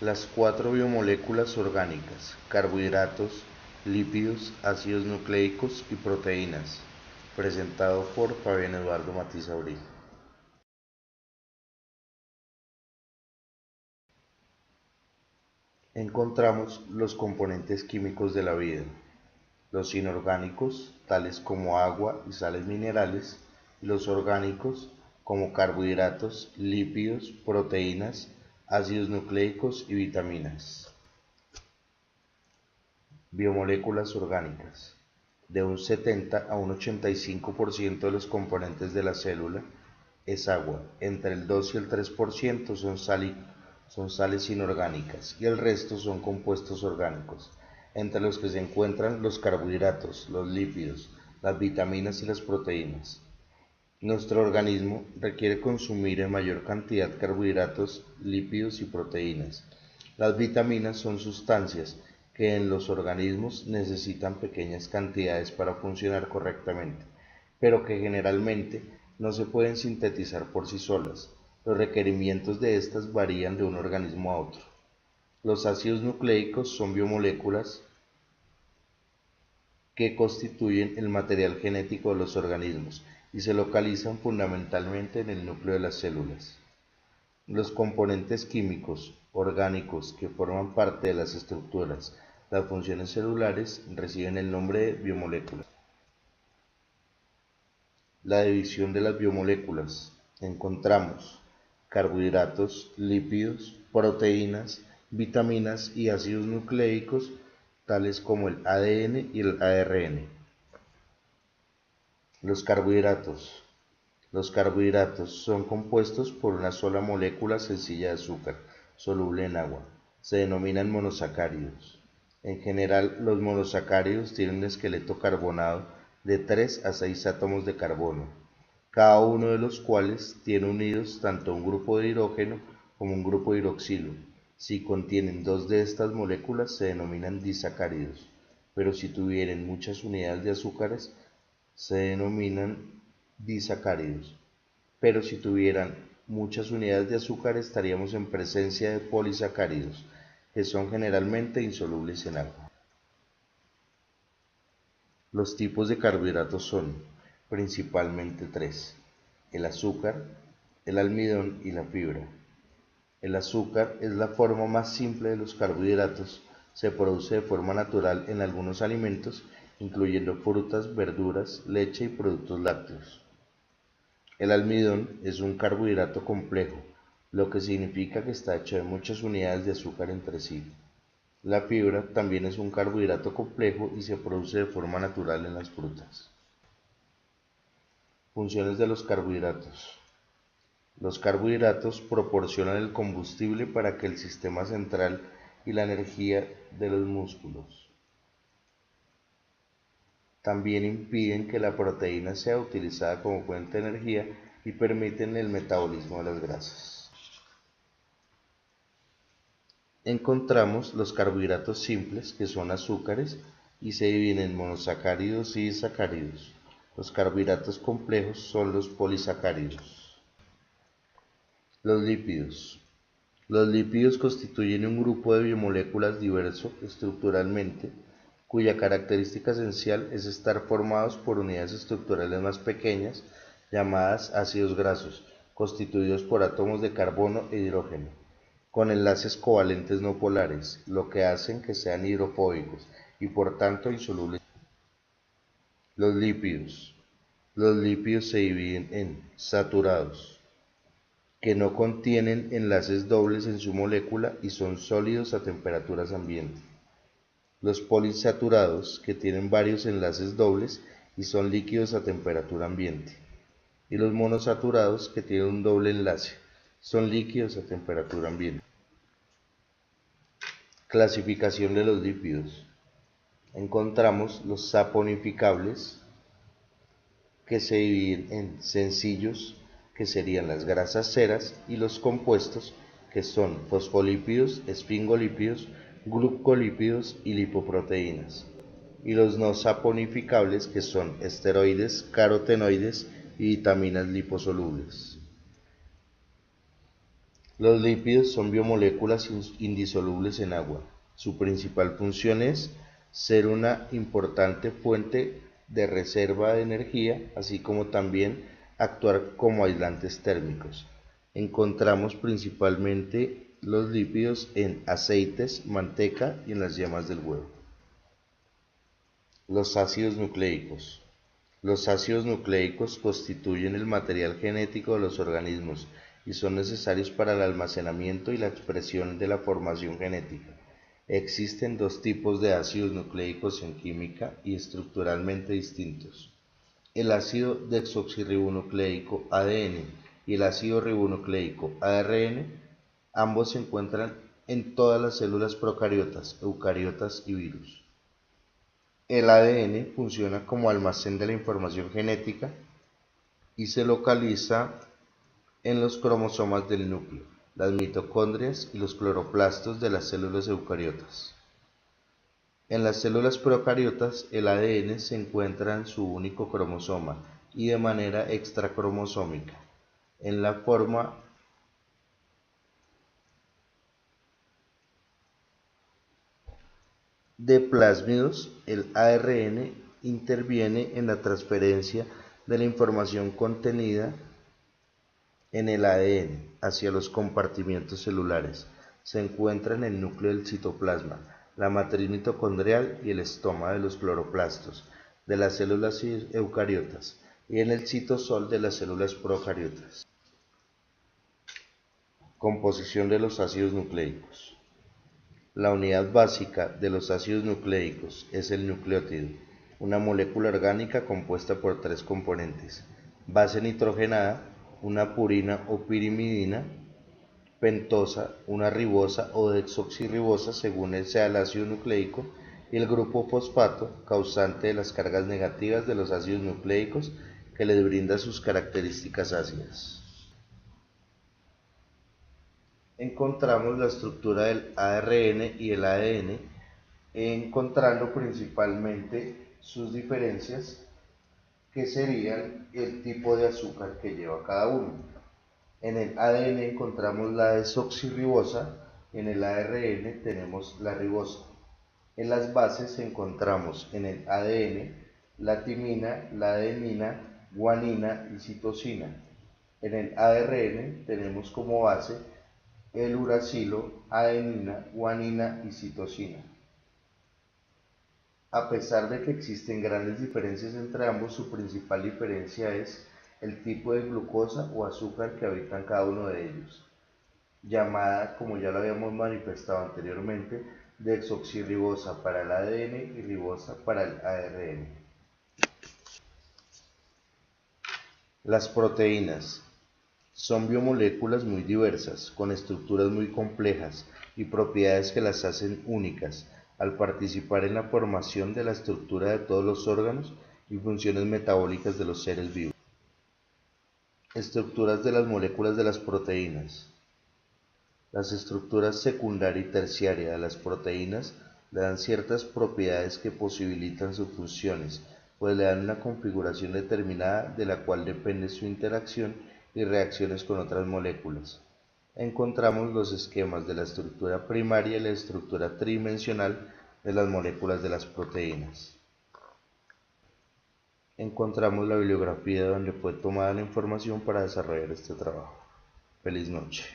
Las cuatro biomoléculas orgánicas: carbohidratos, lípidos, ácidos nucleicos y proteínas. Presentado por Fabián Eduardo Matiz Abril. Encontramos los componentes químicos de la vida: los inorgánicos, tales como agua y sales minerales, y los orgánicos, como carbohidratos, lípidos, proteínas, ácidos nucleicos y vitaminas. Biomoléculas orgánicas. De un 70 a un 85% de los componentes de la célula es agua, entre el 2 y el 3% son sales inorgánicas y el resto son compuestos orgánicos, entre los que se encuentran los carbohidratos, los lípidos, las vitaminas y las proteínas. Nuestro organismo requiere consumir en mayor cantidad carbohidratos, lípidos y proteínas. Las vitaminas son sustancias que en los organismos necesitan pequeñas cantidades para funcionar correctamente, pero que generalmente no se pueden sintetizar por sí solas. Los requerimientos de estas varían de un organismo a otro. Los ácidos nucleicos son biomoléculas que constituyen el material genético de los organismos y se localizan fundamentalmente en el núcleo de las células. Los componentes químicos orgánicos que forman parte de las estructuras, las funciones celulares, reciben el nombre de biomoléculas. La división de las biomoléculas. Encontramos carbohidratos, lípidos, proteínas, vitaminas y ácidos nucleicos, tales como el ADN y el ARN. Los carbohidratos. Los carbohidratos son compuestos por una sola molécula sencilla de azúcar, soluble en agua. Se denominan monosacáridos. En general, los monosacáridos tienen un esqueleto carbonado de 3 a 6 átomos de carbono, cada uno de los cuales tiene unidos tanto un grupo de hidrógeno como un grupo de hidroxilo. Si contienen dos de estas moléculas se denominan disacáridos, pero si tuvieren muchas unidades de azúcares se denominan disacáridos. Pero si tuvieran muchas unidades de azúcar estaríamos en presencia de polisacáridos, que son generalmente insolubles en agua. Los tipos de carbohidratos son principalmente tres: el azúcar, el almidón y la fibra. El azúcar es la forma más simple de los carbohidratos, se produce de forma natural en algunos alimentos, incluyendo frutas, verduras, leche y productos lácteos. El almidón es un carbohidrato complejo, lo que significa que está hecho de muchas unidades de azúcar entre sí. La fibra también es un carbohidrato complejo y se produce de forma natural en las frutas. Funciones de los carbohidratos. Los carbohidratos proporcionan el combustible para que el sistema central y la energía de los músculos. También impiden que la proteína sea utilizada como fuente de energía y permiten el metabolismo de las grasas. Encontramos los carbohidratos simples, que son azúcares, y se dividen en monosacáridos y disacáridos. Los carbohidratos complejos son los polisacáridos. Los lípidos. Los lípidos constituyen un grupo de biomoléculas diverso estructuralmente, cuya característica esencial es estar formados por unidades estructurales más pequeñas, llamadas ácidos grasos, constituidos por átomos de carbono e hidrógeno, con enlaces covalentes no polares, lo que hacen que sean hidrofóbicos y por tanto insolubles. Los lípidos. Los lípidos se dividen en saturados, que no contienen enlaces dobles en su molécula y son sólidos a temperaturas ambiente. Los poliinsaturados, que tienen varios enlaces dobles y son líquidos a temperatura ambiente. Y los monosaturados, que tienen un doble enlace, son líquidos a temperatura ambiente. Clasificación de los lípidos. Encontramos los saponificables, que se dividen en sencillos, que serían las grasas ceras, y los compuestos, que son fosfolípidos, esfingolípidos, glucolípidos y lipoproteínas, y los no saponificables, que son esteroides, carotenoides y vitaminas liposolubles. Los lípidos son biomoléculas indisolubles en agua. Su principal función es ser una importante fuente de reserva de energía, así como también actuar como aislantes térmicos. Encontramos principalmente los lípidos en aceites, manteca y en las yemas del huevo. Los ácidos nucleicos. Los ácidos nucleicos constituyen el material genético de los organismos y son necesarios para el almacenamiento y la expresión de la formación genética. Existen dos tipos de ácidos nucleicos en química y estructuralmente distintos: el ácido desoxirribonucleico ADN y el ácido ribonucleico ARN. Ambos se encuentran en todas las células procariotas, eucariotas y virus. El ADN funciona como almacén de la información genética y se localiza en los cromosomas del núcleo, las mitocondrias y los cloroplastos de las células eucariotas. En las células procariotas, el ADN se encuentra en su único cromosoma y de manera extracromosómica, en la forma de plásmidos. El ARN interviene en la transferencia de la información contenida en el ADN hacia los compartimientos celulares. Se encuentra en el núcleo del citoplasma, la matriz mitocondrial y el estoma de los cloroplastos de las células eucariotas y en el citosol de las células procariotas. Composición de los ácidos nucleicos. La unidad básica de los ácidos nucleicos es el nucleótido, una molécula orgánica compuesta por tres componentes: base nitrogenada, una purina o pirimidina; pentosa, una ribosa o desoxirribosa según sea el ácido nucleico; y el grupo fosfato, causante de las cargas negativas de los ácidos nucleicos, que les brinda sus características ácidas. Encontramos la estructura del ARN y el ADN, encontrando principalmente sus diferencias, que serían el tipo de azúcar que lleva cada uno. En el ADN encontramos la desoxirribosa, en el ARN tenemos la ribosa. En las bases encontramos en el ADN la timina, la adenina, guanina y citosina. En el ARN tenemos como base el uracilo, adenina, guanina y citosina. A pesar de que existen grandes diferencias entre ambos, su principal diferencia es el tipo de glucosa o azúcar que habitan cada uno de ellos, llamada, como ya lo habíamos manifestado anteriormente, desoxirribosa para el ADN y ribosa para el ARN. Las proteínas son biomoléculas muy diversas, con estructuras muy complejas y propiedades que las hacen únicas, al participar en la formación de la estructura de todos los órganos y funciones metabólicas de los seres vivos. Estructuras de las moléculas de las proteínas. Las estructuras secundaria y terciaria de las proteínas le dan ciertas propiedades que posibilitan sus funciones, pues le dan una configuración determinada de la cual depende su interacción y reacciones con otras moléculas. Encontramos los esquemas de la estructura primaria y la estructura tridimensional de las moléculas de las proteínas. Encontramos la bibliografía de donde fue tomada la información para desarrollar este trabajo. Feliz noche.